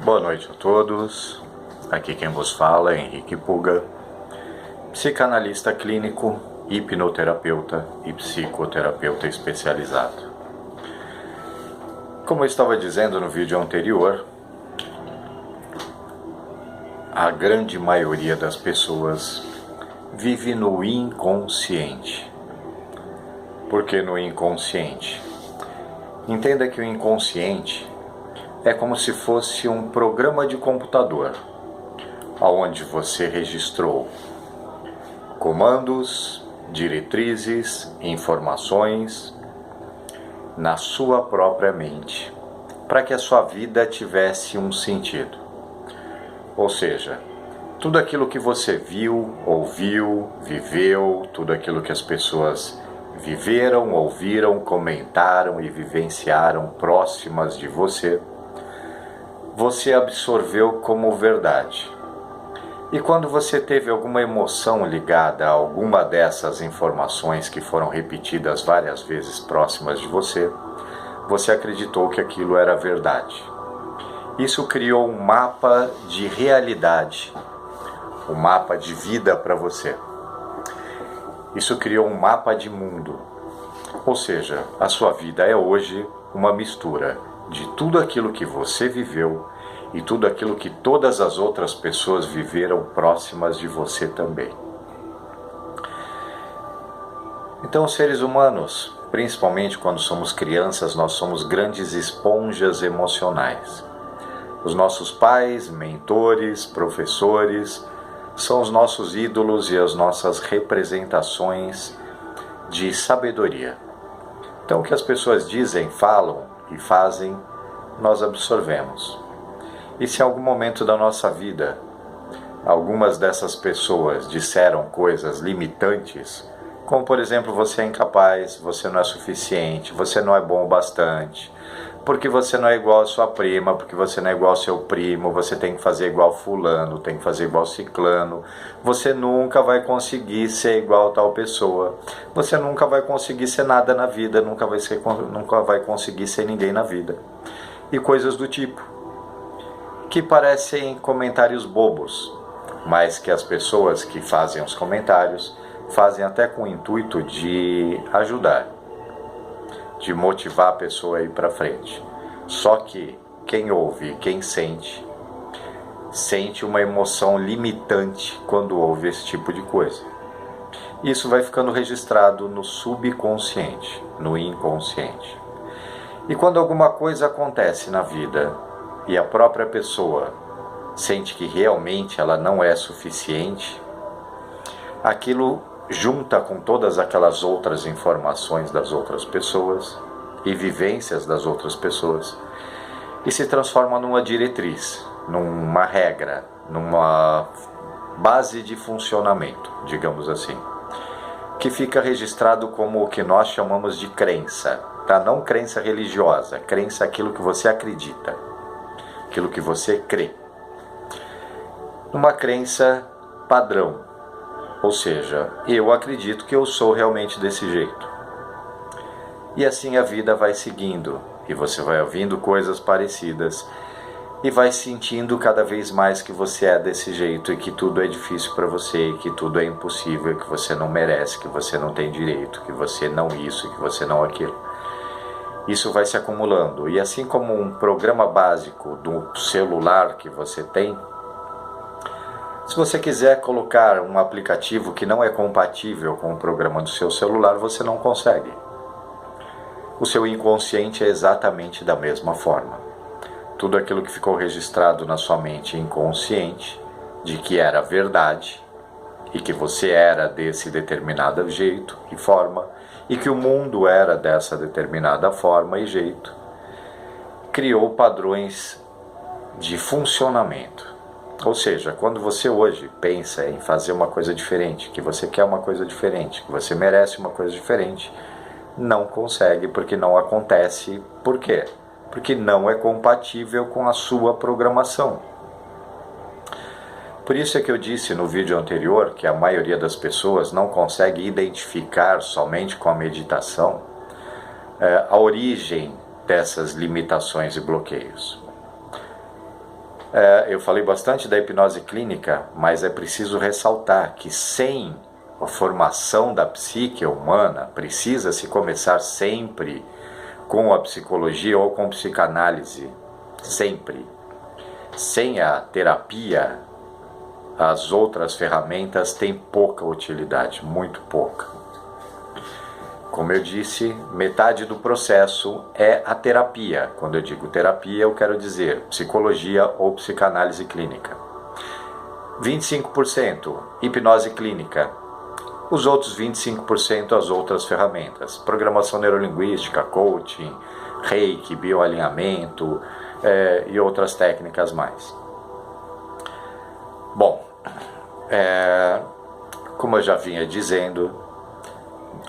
Boa noite a todos, aqui quem vos fala é Henrique Puga, psicanalista clínico, hipnoterapeuta e psicoterapeuta especializado. Como eu estava dizendo no vídeo anterior, a grande maioria das pessoas vive no inconsciente. Por que no inconsciente? Entenda que o inconsciente é como se fosse um programa de computador, onde você registrou comandos, diretrizes, informações na sua própria mente, para que a sua vida tivesse um sentido. Ou seja, tudo aquilo que você viu, ouviu, viveu, tudo aquilo que as pessoas viveram, ouviram, comentaram e vivenciaram próximas de você, você absorveu como verdade. E quando você teve alguma emoção ligada a alguma dessas informações que foram repetidas várias vezes próximas de você, você acreditou que aquilo era verdade. Isso criou um mapa de realidade, um mapa de vida para você. Isso criou um mapa de mundo. Ou seja, a sua vida é hoje uma mistura de tudo aquilo que você viveu e tudo aquilo que todas as outras pessoas viveram próximas de você também. Então, os seres humanos, principalmente quando somos crianças, nós somos grandes esponjas emocionais. Os nossos pais, mentores, professores, são os nossos ídolos e as nossas representações de sabedoria. Então, o que as pessoas dizem, falam e fazem, nós absorvemos. E se em algum momento da nossa vida, algumas dessas pessoas disseram coisas limitantes, como por exemplo, você é incapaz, você não é suficiente, você não é bom o bastante, porque você não é igual a sua prima, porque você não é igual ao seu primo, você tem que fazer igual fulano, tem que fazer igual ciclano, você nunca vai conseguir ser igual a tal pessoa, você nunca vai conseguir ser nada na vida, nunca vai conseguir ser ninguém na vida. E coisas do tipo, que parecem comentários bobos, mas que as pessoas que fazem os comentários fazem até com o intuito de ajudar, de motivar a pessoa a ir para frente. Só que quem ouve, quem sente uma emoção limitante quando ouve esse tipo de coisa. Isso vai ficando registrado no subconsciente, no inconsciente. E quando alguma coisa acontece na vida e a própria pessoa sente que realmente ela não é suficiente, aquilo junta com todas aquelas outras informações das outras pessoas e vivências das outras pessoas e se transforma numa diretriz, numa regra, numa base de funcionamento, digamos assim, que fica registrado como o que nós chamamos de crença, tá? Não crença religiosa, crença é aquilo que você acredita, aquilo que você crê. Uma crença padrão. Ou seja, eu acredito que eu sou realmente desse jeito. E assim a vida vai seguindo, e você vai ouvindo coisas parecidas, e vai sentindo cada vez mais que você é desse jeito, e que tudo é difícil para você, e que tudo é impossível, que você não merece, que você não tem direito, que você não isso, que você não aquilo. Isso vai se acumulando, e assim como um programa básico do celular que você tem, se você quiser colocar um aplicativo que não é compatível com o programa do seu celular, você não consegue. O seu inconsciente é exatamente da mesma forma. Tudo aquilo que ficou registrado na sua mente inconsciente, de que era verdade, e que você era desse determinado jeito e forma, e que o mundo era dessa determinada forma e jeito, criou padrões de funcionamento. Ou seja, quando você hoje pensa em fazer uma coisa diferente, que você quer uma coisa diferente, que você merece uma coisa diferente, não consegue porque não acontece. Por quê? Porque não é compatível com a sua programação. Por isso é que eu disse no vídeo anterior que a maioria das pessoas não consegue identificar somente com a meditação a origem dessas limitações e bloqueios. Eu falei bastante da hipnose clínica, mas é preciso ressaltar que sem a formação da psique humana, precisa se começar sempre com a psicologia ou com psicanálise, sempre. Sem a terapia, as outras ferramentas têm pouca utilidade, muito pouca. Como eu disse, metade do processo é a terapia. Quando eu digo terapia, eu quero dizer psicologia ou psicanálise clínica. 25% hipnose clínica. Os outros 25% as outras ferramentas. Programação neurolinguística, coaching, reiki, bioalinhamento e outras técnicas mais. Bom, como eu já vinha dizendo,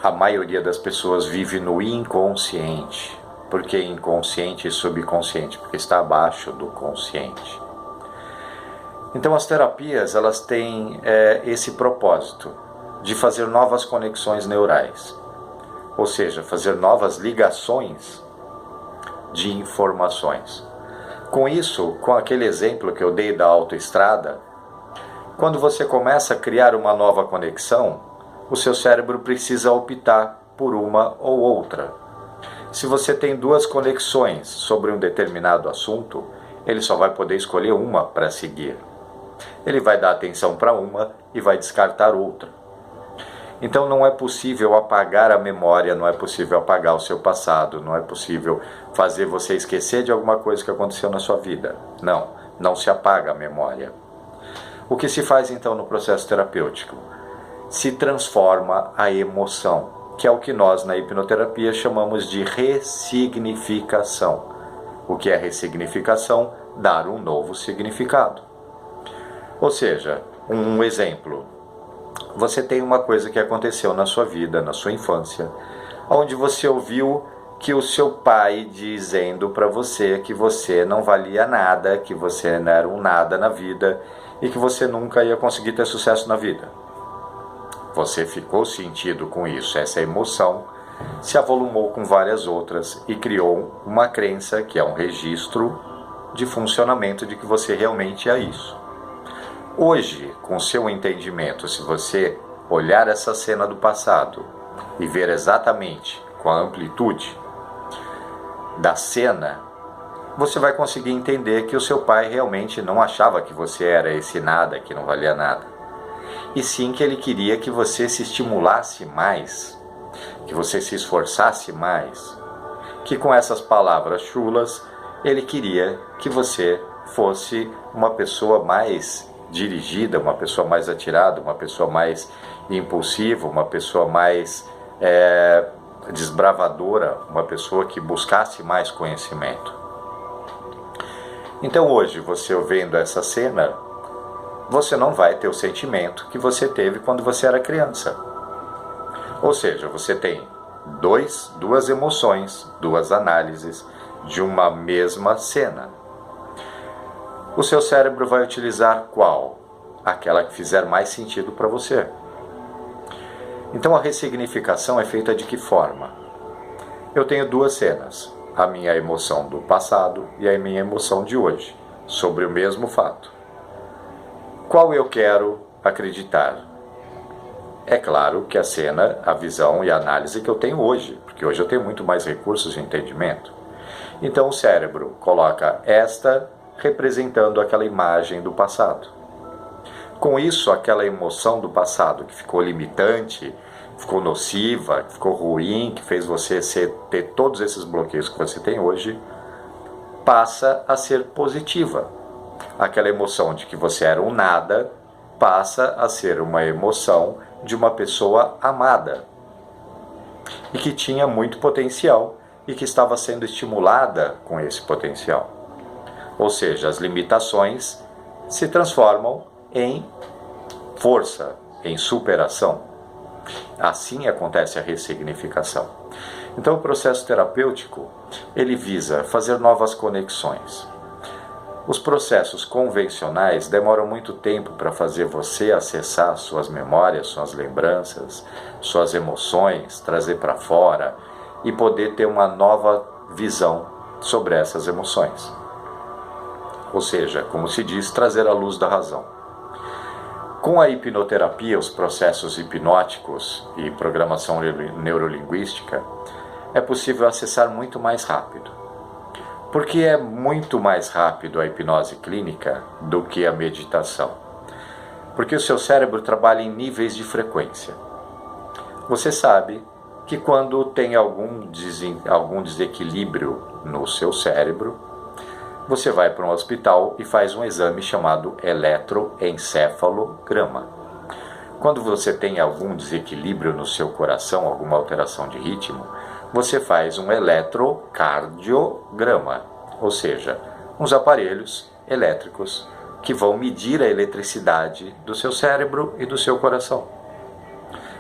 a maioria das pessoas vive no inconsciente. Por que inconsciente e subconsciente? Porque está abaixo do consciente. Então as terapias, elas têm esse propósito de fazer novas conexões neurais. Ou seja, fazer novas ligações de informações. Com isso, com aquele exemplo que eu dei da autoestrada, quando você começa a criar uma nova conexão, o seu cérebro precisa optar por uma ou outra. Se você tem duas conexões sobre um determinado assunto, ele só vai poder escolher uma para seguir. Ele vai dar atenção para uma e vai descartar outra. Então não é possível apagar a memória, não é possível apagar o seu passado, não é possível fazer você esquecer de alguma coisa que aconteceu na sua vida. Não se apaga a memória. O que se faz então no processo terapêutico? Se transforma a emoção, que é o que nós na hipnoterapia chamamos de ressignificação. O que é ressignificação? Dar um novo significado. Ou seja, um exemplo. Você tem uma coisa que aconteceu na sua vida, na sua infância, onde você ouviu que o seu pai dizendo para você que você não valia nada, que você não era um nada na vida e que você nunca ia conseguir ter sucesso na vida. Você ficou sentido com isso, essa emoção se avolumou com várias outras e criou uma crença que é um registro de funcionamento de que você realmente é isso. Hoje, com seu entendimento, se você olhar essa cena do passado e ver exatamente com a amplitude da cena, você vai conseguir entender que o seu pai realmente não achava que você era esse nada, que não valia nada. E sim que ele queria que você se estimulasse mais, que você se esforçasse mais, que com essas palavras chulas, ele queria que você fosse uma pessoa mais dirigida, uma pessoa mais atirada, uma pessoa mais impulsiva, uma pessoa mais desbravadora, uma pessoa que buscasse mais conhecimento. Então hoje, você vendo essa cena, você não vai ter o sentimento que você teve quando você era criança. Ou seja, você tem duas emoções, duas análises de uma mesma cena. O seu cérebro vai utilizar qual? Aquela que fizer mais sentido para você. Então a ressignificação é feita de que forma? Eu tenho duas cenas, a minha emoção do passado e a minha emoção de hoje, sobre o mesmo fato. Qual eu quero acreditar? É claro que a cena, a visão e a análise que eu tenho hoje, porque hoje eu tenho muito mais recursos de entendimento. Então o cérebro coloca esta representando aquela imagem do passado. Com isso, aquela emoção do passado que ficou limitante, ficou nociva, que ficou ruim, que fez você ter todos esses bloqueios que você tem hoje, passa a ser positiva. Aquela emoção de que você era um nada passa a ser uma emoção de uma pessoa amada e que tinha muito potencial e que estava sendo estimulada com esse potencial. Ou seja, as limitações se transformam em força, em superação. Assim acontece a ressignificação. Então o processo terapêutico, ele visa fazer novas conexões. Os processos convencionais demoram muito tempo para fazer você acessar suas memórias, suas lembranças, suas emoções, trazer para fora e poder ter uma nova visão sobre essas emoções. ou seja, como se diz, trazer à luz da razão. Com a hipnoterapia, os processos hipnóticos e programação neurolinguística, é possível acessar muito mais rápido. Porque é muito mais rápido a hipnose clínica do que a meditação. Porque o seu cérebro trabalha em níveis de frequência. Você sabe que quando tem algum desequilíbrio no seu cérebro, você vai para um hospital e faz um exame chamado eletroencefalograma. Quando você tem algum desequilíbrio no seu coração, alguma alteração de ritmo, você faz um eletrocardiograma, ou seja, uns aparelhos elétricos que vão medir a eletricidade do seu cérebro e do seu coração.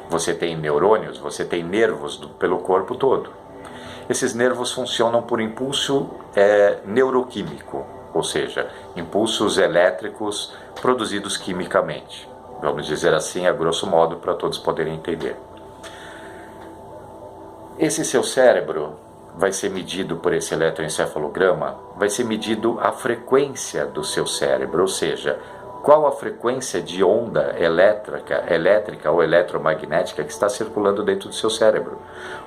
Você tem neurônios, você tem nervos pelo corpo todo. Esses nervos funcionam por impulso neuroquímico, ou seja, impulsos elétricos produzidos quimicamente. Vamos dizer assim, a grosso modo, para todos poderem entender. Esse seu cérebro vai ser medido por esse eletroencefalograma, vai ser medido a frequência do seu cérebro, ou seja, qual a frequência de onda elétrica ou eletromagnética que está circulando dentro do seu cérebro.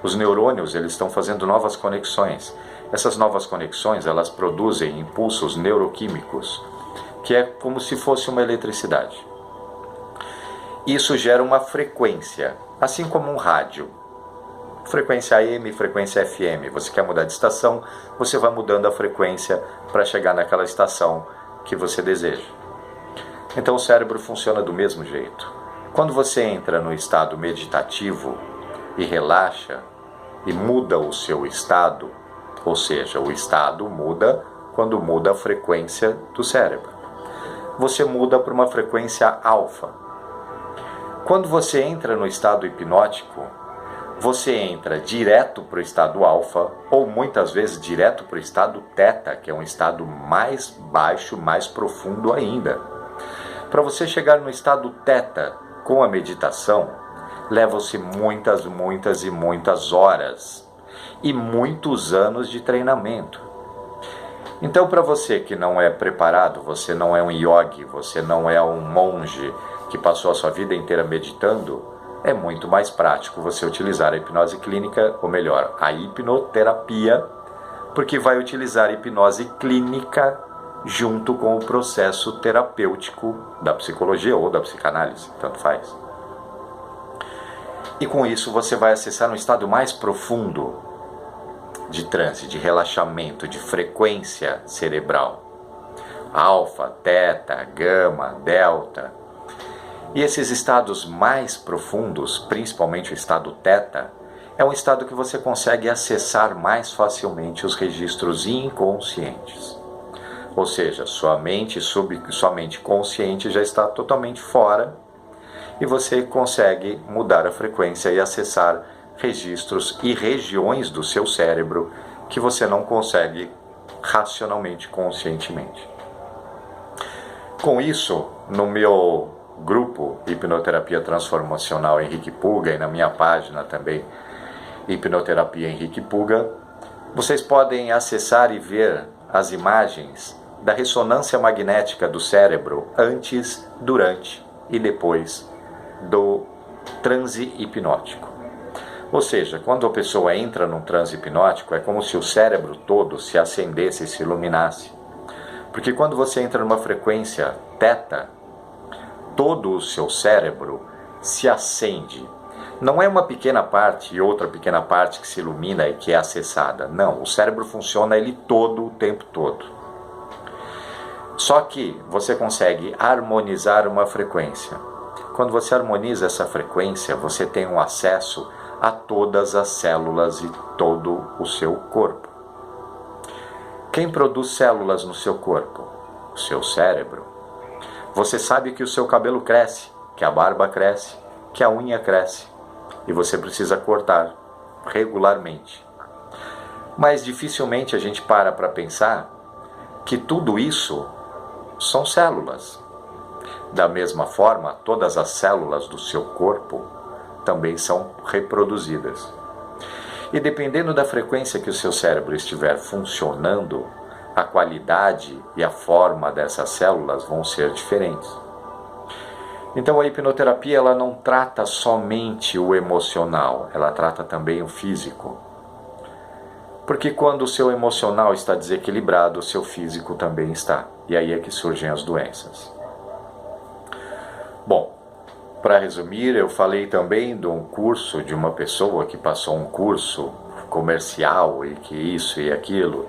Os neurônios, eles estão fazendo novas conexões. Essas novas conexões, elas produzem impulsos neuroquímicos, que é como se fosse uma eletricidade. Isso gera uma frequência, assim como um rádio. Frequência AM, frequência FM. Você quer mudar de estação, você vai mudando a frequência para chegar naquela estação que você deseja. Então o cérebro funciona do mesmo jeito. Quando você entra no estado meditativo e relaxa e muda o seu estado, ou seja, o estado muda quando muda a frequência do cérebro. Você muda para uma frequência alfa. Quando você entra no estado hipnótico, você entra direto para o estado alfa ou muitas vezes direto para o estado teta, que é um estado mais baixo, mais profundo ainda. Para você chegar no estado teta com a meditação, levam-se muitas e muitas horas e muitos anos de treinamento. Então, para você que não é preparado, você não é um yogi, você não é um monge que passou a sua vida inteira meditando, é muito mais prático você utilizar a hipnose clínica, ou melhor, a hipnoterapia, porque vai utilizar a hipnose clínica junto com o processo terapêutico da psicologia ou da psicanálise, tanto faz. E com isso você vai acessar um estado mais profundo de transe, de relaxamento, de frequência cerebral. Alfa, teta, gama, delta. E esses estados mais profundos, principalmente o estado teta, é um estado que você consegue acessar mais facilmente os registros inconscientes. Ou seja, sua mente consciente já está totalmente fora e você consegue mudar a frequência e acessar registros e regiões do seu cérebro que você não consegue racionalmente, conscientemente. Com isso, no meu grupo Hipnoterapia Transformacional Henrique Puga e na minha página também Hipnoterapia Henrique Puga, vocês podem acessar e ver as imagens da ressonância magnética do cérebro antes, durante e depois do transe hipnótico. Ou seja, quando a pessoa entra num transe hipnótico, é como se o cérebro todo se acendesse e se iluminasse. Porque quando você entra numa frequência teta, todo o seu cérebro se acende. Não é uma pequena parte e outra pequena parte que se ilumina e que é acessada. Não, o cérebro funciona ele todo o tempo todo. Só que você consegue harmonizar uma frequência. Quando você harmoniza essa frequência, você tem um acesso a todas as células e todo o seu corpo. Quem produz células no seu corpo? O seu cérebro. Você sabe que o seu cabelo cresce, que a barba cresce, que a unha cresce. E você precisa cortar regularmente. Mas dificilmente a gente para pensar que tudo isso são células. Da mesma forma, todas as células do seu corpo também são reproduzidas. E dependendo da frequência que o seu cérebro estiver funcionando, a qualidade e a forma dessas células vão ser diferentes. Então a hipnoterapia ela não trata somente o emocional, ela trata também o físico. Porque quando o seu emocional está desequilibrado, o seu físico também está. E aí é que surgem as doenças. Bom, para resumir, eu falei também de um curso de uma pessoa que passou um curso comercial e que isso e aquilo.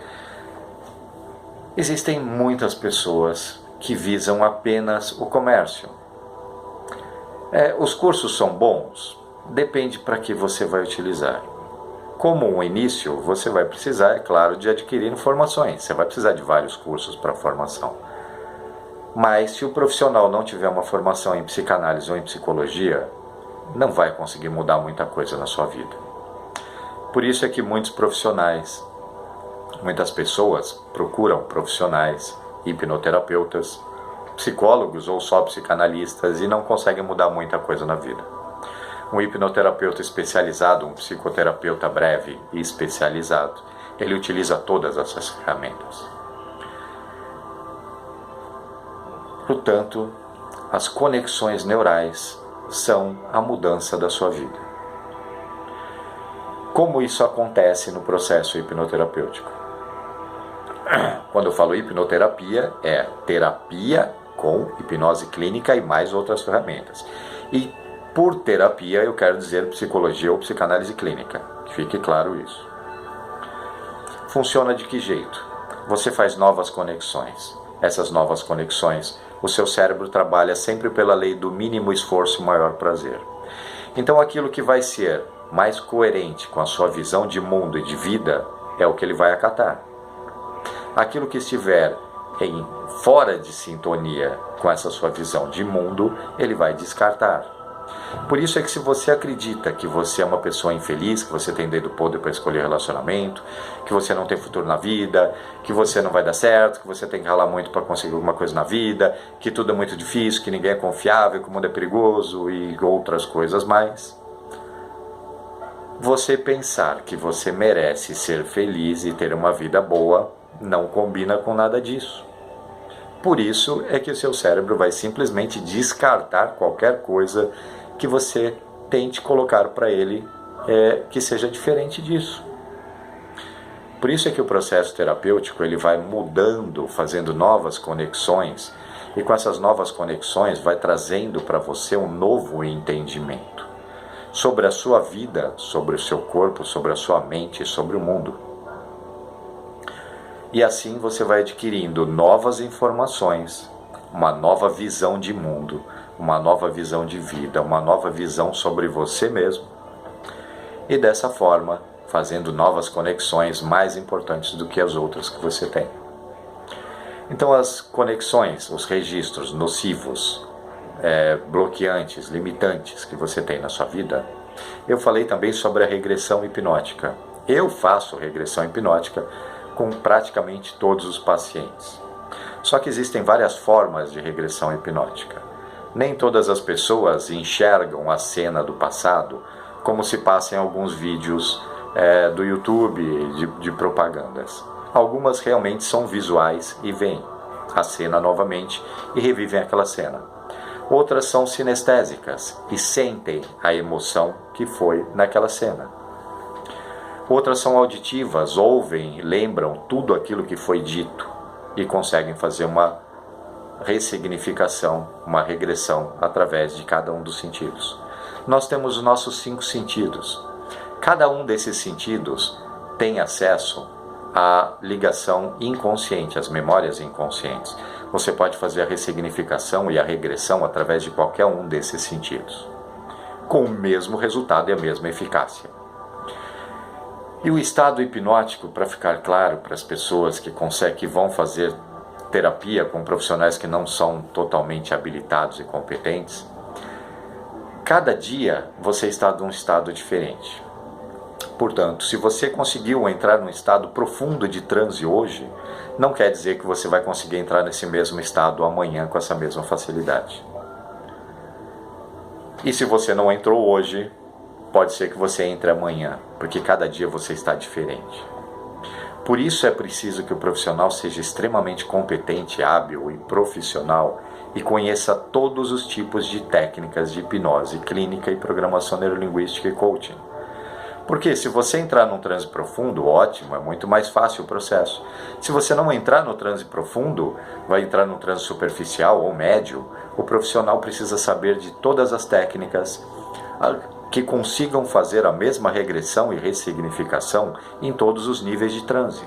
Existem muitas pessoas que visam apenas o comércio. Os cursos são bons? Depende para que você vai utilizar. Como um início, você vai precisar, é claro, de adquirir informações. Você vai precisar de vários cursos para formação. Mas se o profissional não tiver uma formação em psicanálise ou em psicologia, não vai conseguir mudar muita coisa na sua vida. Por isso é que muitas pessoas procuram profissionais, hipnoterapeutas, psicólogos ou só psicanalistas e não conseguem mudar muita coisa na vida. Um hipnoterapeuta especializado, um psicoterapeuta breve e especializado, ele utiliza todas essas ferramentas. Portanto, as conexões neurais são a mudança da sua vida. Como isso acontece no processo hipnoterapêutico? Quando eu falo hipnoterapia, é terapia com hipnose clínica e mais outras ferramentas. E por terapia eu quero dizer psicologia ou psicanálise clínica, que fique claro isso. Funciona de que jeito? Você faz novas conexões. Essas novas conexões, o seu cérebro trabalha sempre pela lei do mínimo esforço e maior prazer. Então aquilo que vai ser mais coerente com a sua visão de mundo e de vida é o que ele vai acatar. Aquilo que estiver fora de sintonia com essa sua visão de mundo, ele vai descartar. Por isso é que se você acredita que você é uma pessoa infeliz, que você tem dedo podre para escolher relacionamento, que você não tem futuro na vida, que você não vai dar certo, que você tem que ralar muito para conseguir alguma coisa na vida, que tudo é muito difícil, que ninguém é confiável, que o mundo é perigoso e outras coisas mais, você pensar que você merece ser feliz e ter uma vida boa não combina com nada disso. Por isso é que o seu cérebro vai simplesmente descartar qualquer coisa que você tente colocar para ele que seja diferente disso. Por isso é que o processo terapêutico ele vai mudando, fazendo novas conexões, e com essas novas conexões vai trazendo para você um novo entendimento sobre a sua vida, sobre o seu corpo, sobre a sua mente, sobre o mundo. E assim você vai adquirindo novas informações, uma nova visão de mundo, uma nova visão de vida, uma nova visão sobre você mesmo. E dessa forma, fazendo novas conexões mais importantes do que as outras que você tem. Então as conexões, os registros nocivos, bloqueantes, limitantes que você tem na sua vida, eu falei também sobre a regressão hipnótica. Eu faço regressão hipnótica com praticamente todos os pacientes. Só que existem várias formas de regressão hipnótica. Nem todas as pessoas enxergam a cena do passado como se passa em alguns vídeos do YouTube de propagandas. Algumas realmente são visuais e veem a cena novamente e revivem aquela cena. Outras são sinestésicas e sentem a emoção que foi naquela cena. Outras são auditivas, ouvem, lembram tudo aquilo que foi dito e conseguem fazer uma ressignificação, uma regressão através de cada um dos sentidos. Nós temos os nossos 5 sentidos. Cada um desses sentidos tem acesso à ligação inconsciente, às memórias inconscientes. Você pode fazer a ressignificação e a regressão através de qualquer um desses sentidos, com o mesmo resultado e a mesma eficácia. E o estado hipnótico, para ficar claro para as pessoas que vão fazer terapia com profissionais que não são totalmente habilitados e competentes, cada dia você está num estado diferente. Portanto, se você conseguiu entrar num estado profundo de transe hoje, não quer dizer que você vai conseguir entrar nesse mesmo estado amanhã com essa mesma facilidade. E se você não entrou hoje, pode ser que você entre amanhã, porque cada dia você está diferente. Por isso é preciso que o profissional seja extremamente competente, hábil e profissional e conheça todos os tipos de técnicas de hipnose clínica e programação neurolinguística e coaching. Porque se você entrar num transe profundo, ótimo, é muito mais fácil o processo. Se você não entrar no transe profundo, vai entrar no transe superficial ou médio, o profissional precisa saber de todas as técnicas que consigam fazer a mesma regressão e ressignificação em todos os níveis de transe.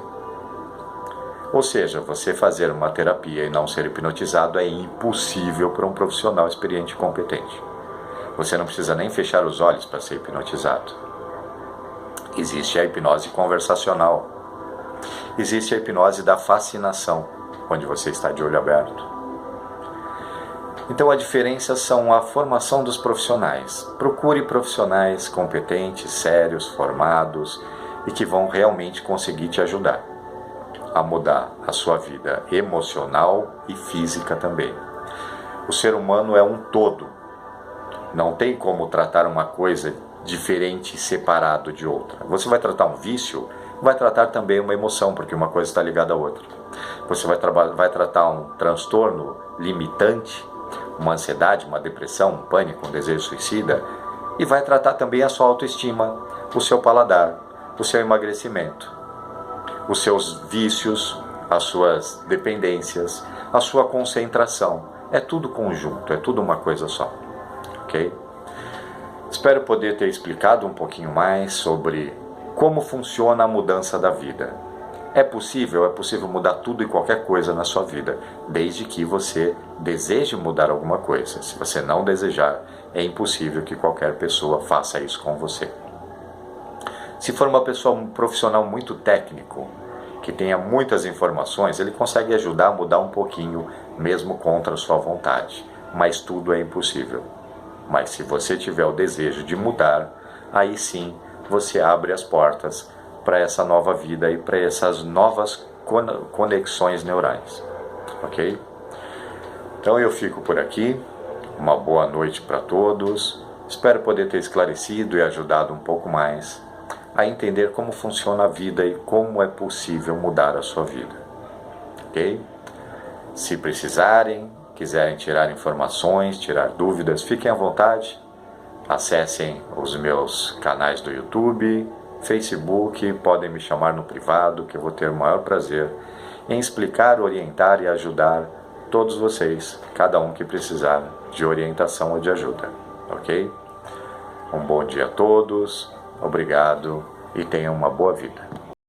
Ou seja, você fazer uma terapia e não ser hipnotizado é impossível para um profissional experiente e competente. Você não precisa nem fechar os olhos para ser hipnotizado. Existe a hipnose conversacional. Existe a hipnose da fascinação, onde você está de olho aberto. Então a diferença são a formação dos profissionais. Procure profissionais competentes, sérios, formados e que vão realmente conseguir te ajudar a mudar a sua vida emocional e física também. O ser humano é um todo. Não tem como tratar uma coisa diferente e separado de outra. Você vai tratar um vício, vai tratar também uma emoção, porque uma coisa está ligada à outra. Você vai tratar um transtorno limitante, uma ansiedade, uma depressão, um pânico, um desejo suicida, e vai tratar também a sua autoestima, o seu paladar, o seu emagrecimento, os seus vícios, as suas dependências, a sua concentração. É tudo conjunto, é tudo uma coisa só. Ok? Espero poder ter explicado um pouquinho mais sobre como funciona a mudança da vida. É possível mudar tudo e qualquer coisa na sua vida, desde que você deseje mudar alguma coisa. Se você não desejar, é impossível que qualquer pessoa faça isso com você. Se for um profissional muito técnico, que tenha muitas informações, ele consegue ajudar a mudar um pouquinho, mesmo contra a sua vontade. Mas tudo é impossível. Mas se você tiver o desejo de mudar, aí sim você abre as portas para essa nova vida e para essas novas conexões neurais. Ok? Então eu fico por aqui. Uma boa noite para todos. Espero poder ter esclarecido e ajudado um pouco mais a entender como funciona a vida e como é possível mudar a sua vida. Ok? Se precisarem, quiserem tirar informações, tirar dúvidas, fiquem à vontade. Acessem os meus canais do YouTube, Facebook, podem me chamar no privado, que eu vou ter o maior prazer em explicar, orientar e ajudar todos vocês, cada um que precisar de orientação ou de ajuda, ok? Um bom dia a todos, obrigado e tenham uma boa vida.